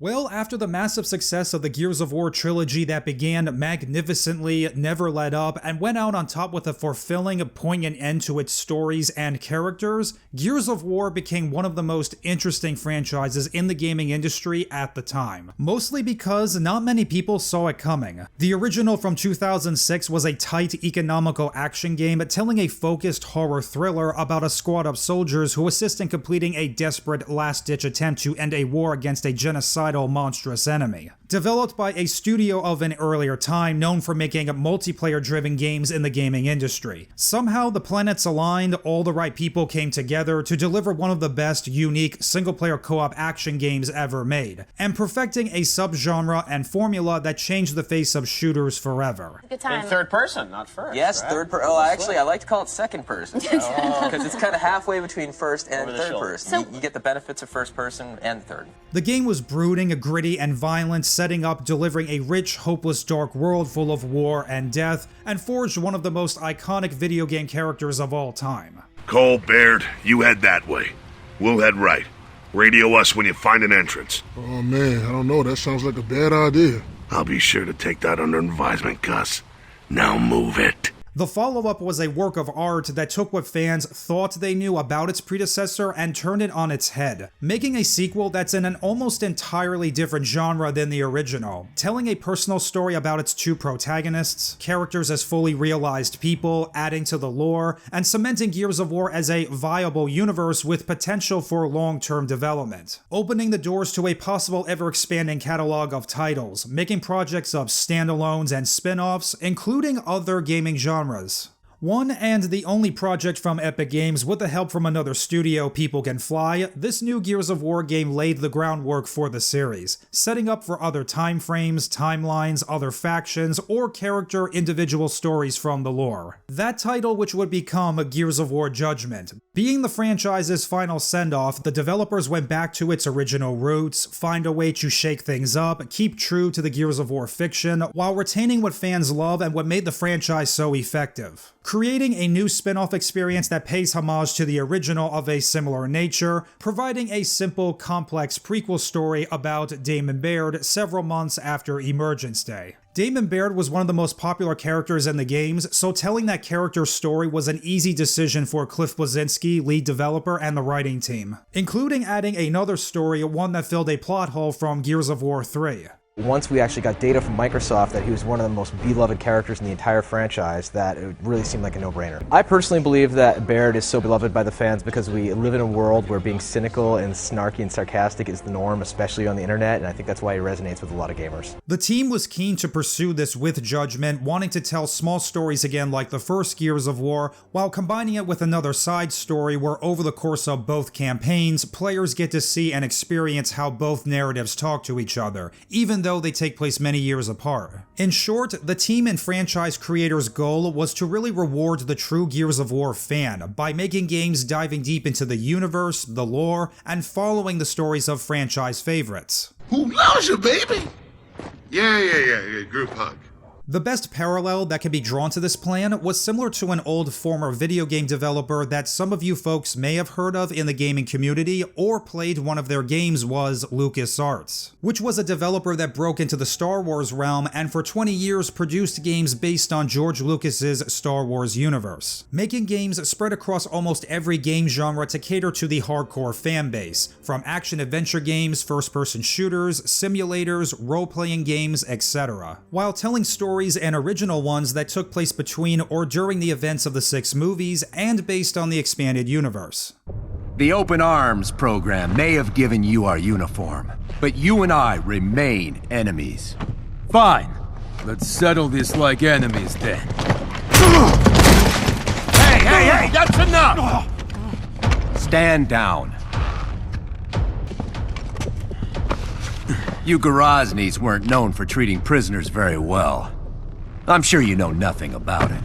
Well, after the massive success of the Gears of War trilogy that began magnificently, never let up, and went out on top with a fulfilling, poignant end to its stories and characters, Gears of War became one of the most interesting franchises in the gaming industry at the time. Mostly because not many people saw it coming. The original from 2006 was a tight, economical action game telling a focused horror thriller about a squad of soldiers who assist in completing a desperate last-ditch attempt to end a war against a genocidal monstrous enemy. Developed by a studio of an earlier time known for making multiplayer-driven games in the gaming industry. Somehow the planets aligned, all the right people came together to deliver one of the best, unique, single-player co-op action games ever made, and perfecting a subgenre and formula that changed the face of shooters forever. Good time. In third person, not first. Yes, right? third person. Oh, actually, I like to call it second person. Because it's kind of halfway between first and third person. So, You get the benefits of first person and third. The game was brooding, gritty, and violent, setting up, delivering a rich, hopeless, dark world full of war and death, and forged one of the most iconic video game characters of all time. Cole, Baird, you head that way. We'll head right. Radio us when you find an entrance. Oh man, I don't know, that sounds like a bad idea. I'll be sure to take that under advisement, Gus. Now move it. The follow-up was a work of art that took what fans thought they knew about its predecessor and turned it on its head, making a sequel that's in an almost entirely different genre than the original, telling a personal story about its two protagonists, characters as fully realized people, adding to the lore, and cementing Gears of War as a viable universe with potential for long-term development, opening the doors to a possible ever-expanding catalog of titles, making projects of standalones and spin-offs, including other gaming genres. One and the only project from Epic Games with the help from another studio, People Can Fly, this new Gears of War game laid the groundwork for the series, setting up for other time frames, timelines, other factions, or character individual stories from the lore. That title, which would become Gears of War Judgment. Being the franchise's final send-off, the developers went back to its original roots, find a way to shake things up, keep true to the Gears of War fiction, while retaining what fans love and what made the franchise so effective. Creating a new spin-off experience that pays homage to the original of a similar nature, providing a simple, complex prequel story about Damon Baird several months after Emergence Day. Damon Baird was one of the most popular characters in the games, so telling that character's story was an easy decision for Cliff Bleszinski, lead developer, and the writing team, including adding another story, one that filled a plot hole from Gears of War 3. Once we actually got data from Microsoft that he was one of the most beloved characters in the entire franchise, that it really seemed like a no-brainer. I personally believe that Baird is so beloved by the fans because we live in a world where being cynical and snarky and sarcastic is the norm, especially on the internet, and I think that's why he resonates with a lot of gamers. The team was keen to pursue this with Judgment, wanting to tell small stories again like the first Gears of War, while combining it with another side story where over the course of both campaigns, players get to see and experience how both narratives talk to each other, even though they take place many years apart. In short, the team and franchise creators' goal was to really reward the true Gears of War fan by making games diving deep into the universe, the lore, and following the stories of franchise favorites. Who loves you, baby? Yeah, group hug. The best parallel that can be drawn to this plan was similar to an old former video game developer that some of you folks may have heard of in the gaming community or played one of their games was LucasArts, which was a developer that broke into the Star Wars realm and for 20 years produced games based on George Lucas's Star Wars universe, making games spread across almost every game genre to cater to the hardcore fan base, from action-adventure games, first-person shooters, simulators, role-playing games, etc., while telling stories and original ones that took place between or during the events of the 6 movies and based on the expanded universe. The Open Arms program may have given you our uniform, but you and I remain enemies. Fine. Let's settle this like enemies then. Hey, that's enough! Stand down. You Goroznis weren't known for treating prisoners very well. I'm sure you know nothing about it.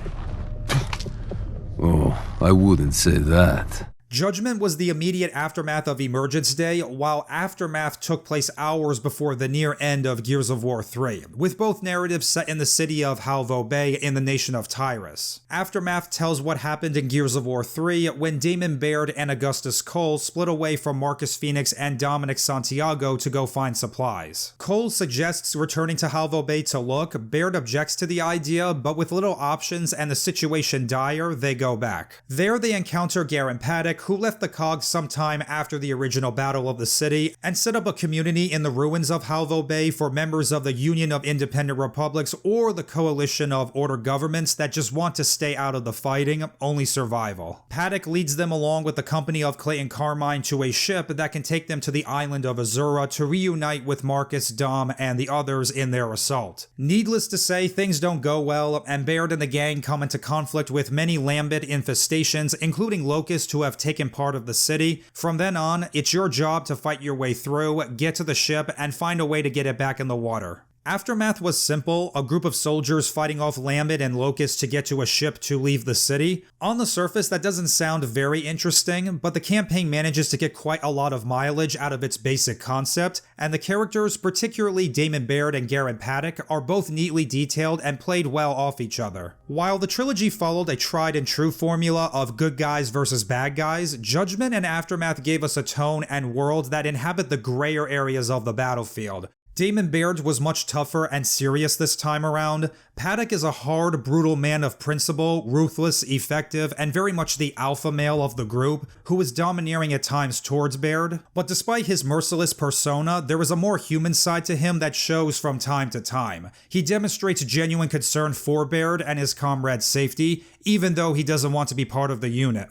Oh, I wouldn't say that. Judgment was the immediate aftermath of Emergence Day, while Aftermath took place hours before the near end of Gears of War 3, with both narratives set in the city of Halvo Bay in the nation of Tyrus. Aftermath tells what happened in Gears of War 3 when Damon Baird and Augustus Cole split away from Marcus Phoenix and Dominic Santiago to go find supplies. Cole suggests returning to Halvo Bay to look. Baird objects to the idea, but with little options and the situation dire, they go back. There they encounter Garen Paddock, who left the Cogs sometime after the original battle of the city, and set up a community in the ruins of Halvo Bay for members of the Union of Independent Republics or the Coalition of Order Governments that just want to stay out of the fighting, only survival. Paddock leads them along with the company of Clayton Carmine to a ship that can take them to the island of Azura to reunite with Marcus, Dom, and the others in their assault. Needless to say, things don't go well, and Baird and the gang come into conflict with many Lambent infestations, including locusts who have taken part of the city. From then on, it's your job to fight your way through, get to the ship, and find a way to get it back in the water. Aftermath was simple, a group of soldiers fighting off Lambent and locusts to get to a ship to leave the city. On the surface, that doesn't sound very interesting, but the campaign manages to get quite a lot of mileage out of its basic concept, and the characters, particularly Damon Baird and Garen Paddock, are both neatly detailed and played well off each other. While the trilogy followed a tried and true formula of good guys versus bad guys, Judgment and Aftermath gave us a tone and world that inhabit the grayer areas of the battlefield. Damon Baird was much tougher and serious this time around. Paddock is a hard, brutal man of principle, ruthless, effective, and very much the alpha male of the group, who is domineering at times towards Baird. But despite his merciless persona, there is a more human side to him that shows from time to time. He demonstrates genuine concern for Baird and his comrade's safety, even though he doesn't want to be part of the unit.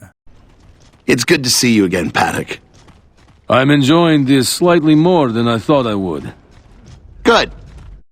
It's good to see you again, Paddock. I'm enjoying this slightly more than I thought I would. Good.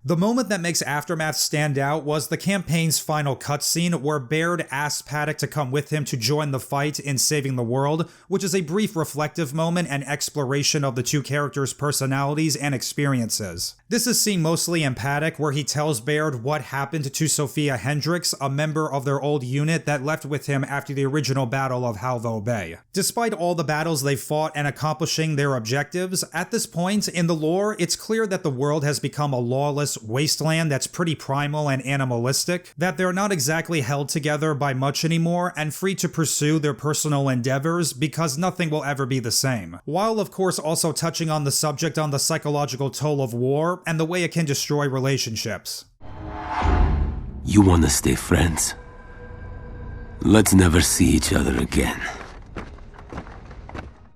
The moment that makes Aftermath stand out was the campaign's final cutscene where Baird asks Paddock to come with him to join the fight in saving the world, which is a brief reflective moment and exploration of the two characters' personalities and experiences. This is seen mostly in Paddock, where he tells Baird what happened to Sophia Hendricks, a member of their old unit that left with him after the original Battle of Halvo Bay. Despite all the battles they fought and accomplishing their objectives, at this point in the lore, it's clear that the world has become a lawless wasteland that's pretty primal and animalistic, that they're not exactly held together by much anymore and free to pursue their personal endeavors because nothing will ever be the same. While of course also touching on the subject on the psychological toll of war and the way it can destroy relationships. You wanna stay friends? Let's never see each other again.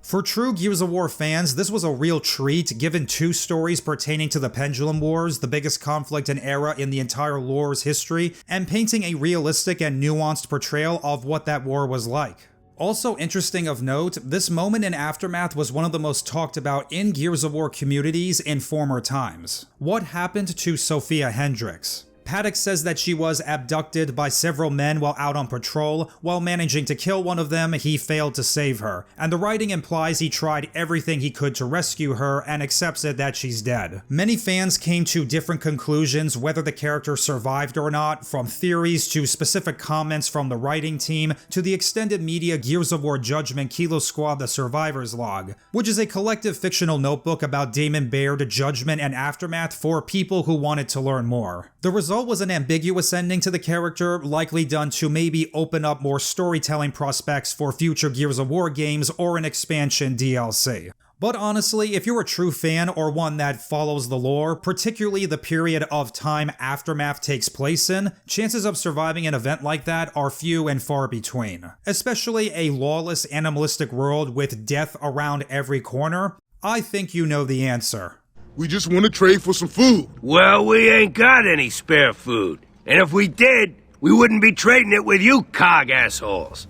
For true Gears of War fans, this was a real treat, given two stories pertaining to the Pendulum Wars, the biggest conflict and era in the entire lore's history, and painting a realistic and nuanced portrayal of what that war was like. Also interesting of note, this moment in Aftermath was one of the most talked about in Gears of War communities in former times. What happened to Sophia Hendricks? Paddock says that she was abducted by several men while out on patrol. While managing to kill one of them, he failed to save her, and the writing implies he tried everything he could to rescue her and accepts it that she's dead. Many fans came to different conclusions whether the character survived or not, from theories to specific comments from the writing team to the extended media Gears of War Judgment Kilo Squad The Survivor's Log, which is a collective fictional notebook about Damon Baird, Judgment, and Aftermath for people who wanted to learn more. The result was an ambiguous ending to the character, likely done to maybe open up more storytelling prospects for future Gears of War games or an expansion DLC. But honestly, if you're a true fan or one that follows the lore, particularly the period of time Aftermath takes place in, chances of surviving an event like that are few and far between. Especially a lawless, animalistic world with death around every corner. I think you know the answer. We just want to trade for some food. Well, we ain't got any spare food. And if we did, we wouldn't be trading it with you cog assholes.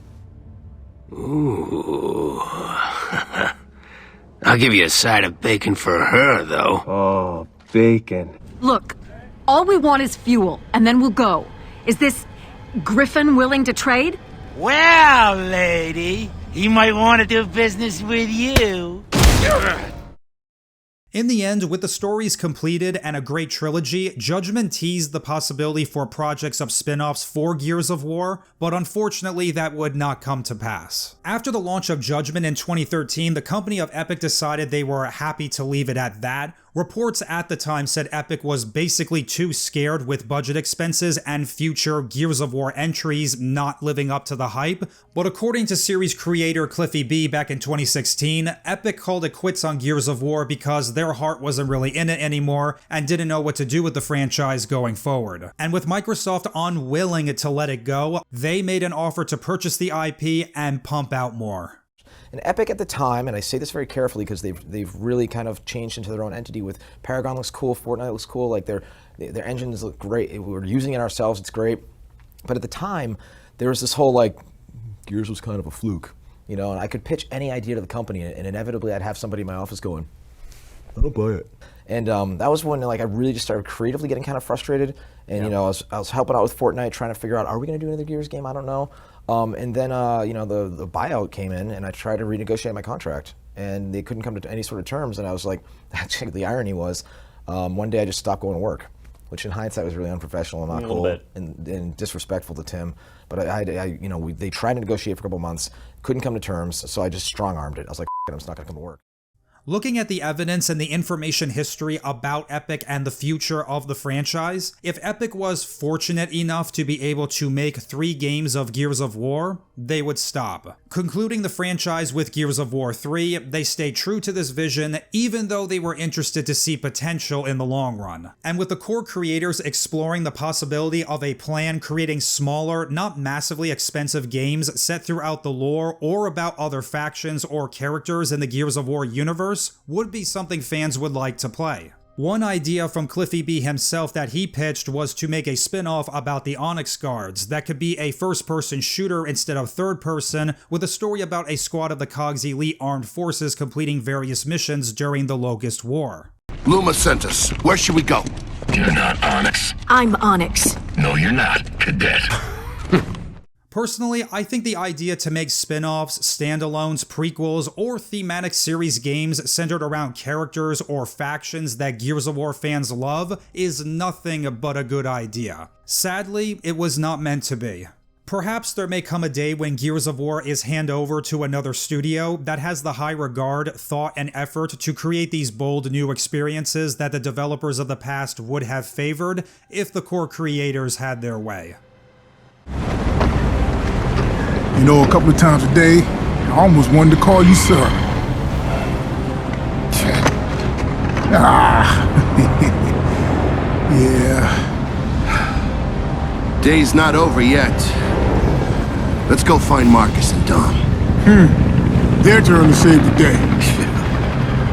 Ooh. I'll give you a side of bacon for her, though. Oh, bacon. Look, all we want is fuel, and then we'll go. Is this Griffin willing to trade? Well, lady, he might want to do business with you. In the end, with the stories completed and a great trilogy, Judgment teased the possibility for projects of spin-offs for Gears of War, but unfortunately that would not come to pass. After the launch of Judgment in 2013, the company of Epic decided they were happy to leave it at that. Reports at the time said Epic was basically too scared with budget expenses and future Gears of War entries not living up to the hype, but according to series creator Cliffy B back in 2016, Epic called it quits on Gears of War because their heart wasn't really in it anymore and didn't know what to do with the franchise going forward. And with Microsoft unwilling to let it go, they made an offer to purchase the IP and pump out more. And Epic at the time, and I say this very carefully because they've really kind of changed into their own entity. With Paragon looks cool, Fortnite looks cool, like their engines look great. We're using it ourselves, it's great. But at the time, there was this whole like, Gears was kind of a fluke, you know. And I could pitch any idea to the company, and inevitably I'd have somebody in my office going, I don't buy it. And that was when like I really just started creatively getting kind of frustrated. And you know, I was helping out with Fortnite, trying to figure out, are we going to do another Gears game? I don't know. And then you know, the buyout came in, and I tried to renegotiate my contract, and they couldn't come to any sort of terms. And I was like, actually, the irony was, one day I just stopped going to work, which in hindsight was really unprofessional and not cool and disrespectful to Tim. But I you know, they tried to negotiate for a couple months, couldn't come to terms, so I just strong-armed it. I was like, I'm just not going to come to work. Looking at the evidence and the information history about Epic and the future of the franchise, if Epic was fortunate enough to be able to make 3 games of Gears of War, they would stop. Concluding the franchise with Gears of War 3, they stayed true to this vision even though they were interested to see potential in the long run. And with the core creators exploring the possibility of a plan creating smaller, not massively expensive games set throughout the lore or about other factions or characters in the Gears of War universe, would be something fans would like to play. One idea from Cliffy B himself that he pitched was to make a spin-off about the Onyx Guards that could be a first-person shooter instead of third-person, with a story about a squad of the COG's elite armed forces completing various missions during the Locust War. Luma sent us. Where should we go? You're not Onyx. I'm Onyx. No, you're not, Cadet. Personally, I think the idea to make spin-offs, standalones, prequels, or thematic series games centered around characters or factions that Gears of War fans love is nothing but a good idea. Sadly, it was not meant to be. Perhaps there may come a day when Gears of War is handed over to another studio that has the high regard, thought, and effort to create these bold new experiences that the developers of the past would have favored if the core creators had their way. You know, a couple of times a day, I almost wanted to call you sir. Yeah. Day's not over yet. Let's go find Marcus and Dom. Their turn to save the day.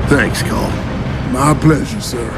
Thanks, Cole. My pleasure, sir.